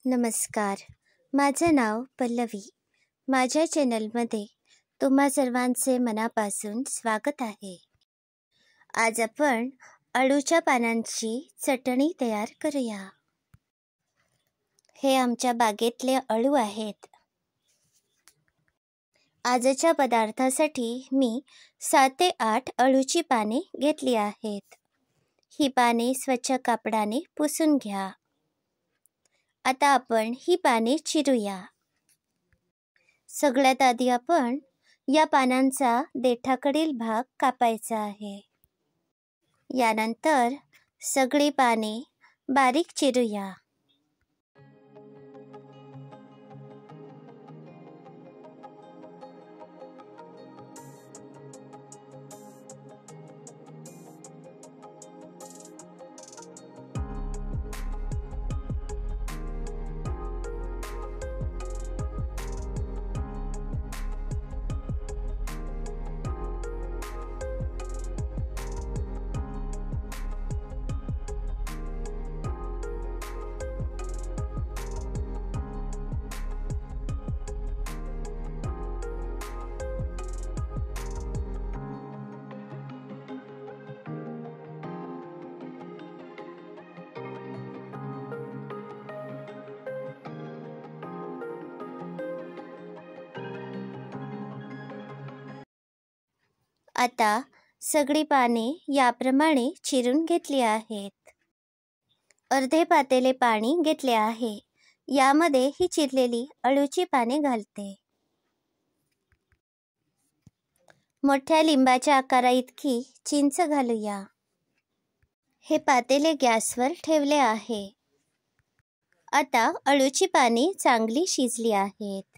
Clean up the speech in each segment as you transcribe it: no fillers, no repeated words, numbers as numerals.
नमस्कार. माझं नाव पल्लवी. माझ्या चॅनलमध्ये तुम्हा सर्वांचे मनापासून स्वागत आहे. आज आपण अळूच्या पानांची चटणी तयार करूया. हे आमच्या बागेतले अळू आहेत. आजच्या पदार्थासाठी मी 7 ते 8 अळूची पाने घेतली आहेत. ही पाने स्वच्छ कापडाने पुसून घ्या. आता आपण ही पाने चिरूया. सगळ्यात आधी आपण या पानांचा देठाकडील भाग कापायचा आहे. यानंतर सगळी पाने बारीक चिरूया. आता सगळी पाने याप्रमाणे चिरून घेतली आहेत. अर्धे पातेले पाणी घेतले आहे. यामध्ये ही चिरलेली अळूची पाने घालते. मोठ्या लिंबाच्या आकाराइतकी चिंच घालूया. हे पातेले गॅसवर ठेवले आहे. आता अळूची पाने चांगली शिजली आहेत.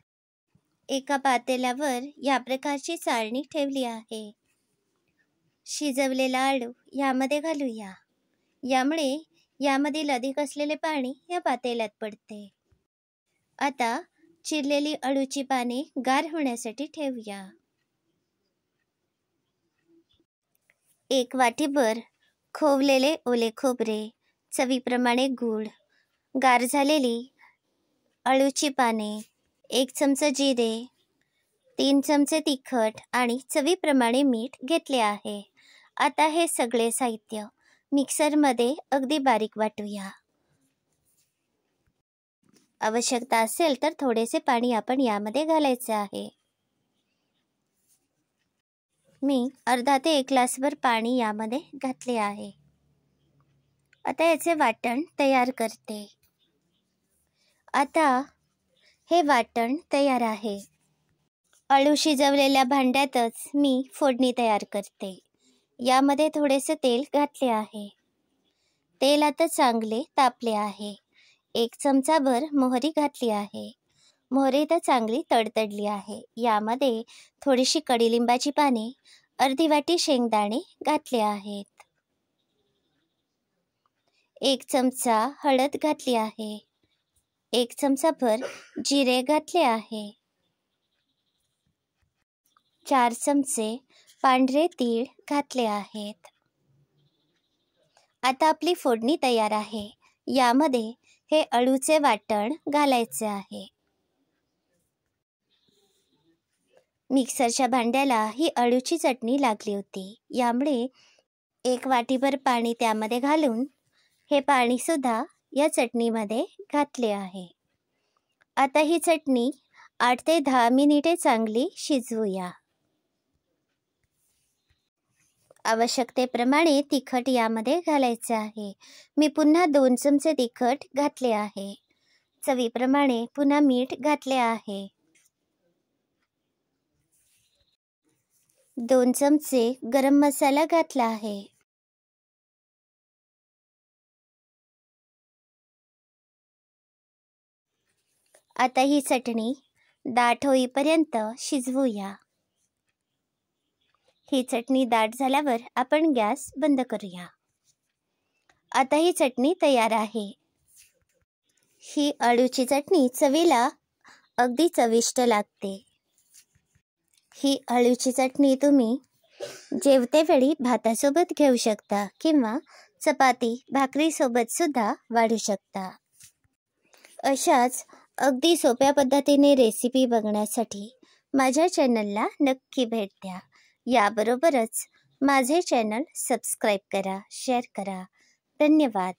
एका पातेल्यावर या प्रकारची चाळणी ठेवली आहे. शिजवलेला अळू यामध्ये घालूया. यामुळे यामधील अधिक असलेले पाणी या पातेल्यात पडते. आता चिरलेली अळूची पाने गार होण्यासाठी ठेवूया. एक वाटीभर खोवलेले ओले खोबरे, चवीप्रमाणे गूळ, गार झालेली अळूची पाने, 1 चमचा जिरे, 3 चमचे तिखट आणि चवीप्रमाणे मीठ घेतले आहे. आता हे सगळे साहित्य मिक्सरमध्ये अगदी बारीक वाटूया. आवश्यकता असेल तर थोडेसे पाणी आपण यामध्ये घालायचे आहे. मी अर्धा ते 1 ग्लासभर पाणी यामध्ये घातले आहे. आता याचे वाटण तयार करते. आता हे वाटण तयार आहे. अळू शिजवलेल्या भांड्यातच मी फोडणी तयार करते. यामध्ये थोडेसे तेल घातले आहे. तेल आता चांगले तापले आहे. 1 चमचाभर मोहरी घातली आहे. मोहरी तर चांगली तडतडली आहे. यामध्ये थोडीशी कडीलिंबाची पाने, अर्धी वाटी शेंगदाणे घातले आहेत. 1 चमचा हळद घातली आहे. 1 चमचाभर जिरे घातले आहे. 4 चमचे पांढरे तीळ घातले आहेत. आता आपली फोडणी तयार आहे. यामध्ये हे अळूचे वाटण घालायचे आहे. मिक्सरच्या भांड्याला ही अळूची चटणी लागली होती. यामुळे 1 वाटीभर पाणी त्यामध्ये घालून हे पाणी सुद्धा या चटणीमध्ये घातले आहे. आता ही चटणी 8 ते 10 मिनिटे चांगली शिजवूया. आवश्यकतेप्रमाणे तिखट यामध्ये घालायचे आहे. मी पुन्हा 2 चमचे तिखट घातले आहे. चवीप्रमाणे पुन्हा मीठ घातले आहे. 2 चमचे गरम मसाला घातला आहे. आता ही चटणी दाट होईपर्यंत शिजवूया. ही चटणी दाट झाल्यावर आपण गॅस बंद करूया. आता ही चटणी तयार आहे. ही अळूची चटणी चवीला अगदी चविष्ट लागते. ही अळूची चटणी तुम्ही जेवतेवेळी भातासोबत घेऊ शकता किंवा चपाती भाकरीसोबत सुद्धा वाढू शकता. अशाच अगदी सोप्या पद्धतीने रेसिपी बघण्यासाठी माझ्या चॅनलला नक्की भेट द्या. याबरोबरच माझे चॅनल सबस्क्राईब करा, शेअर करा. धन्यवाद.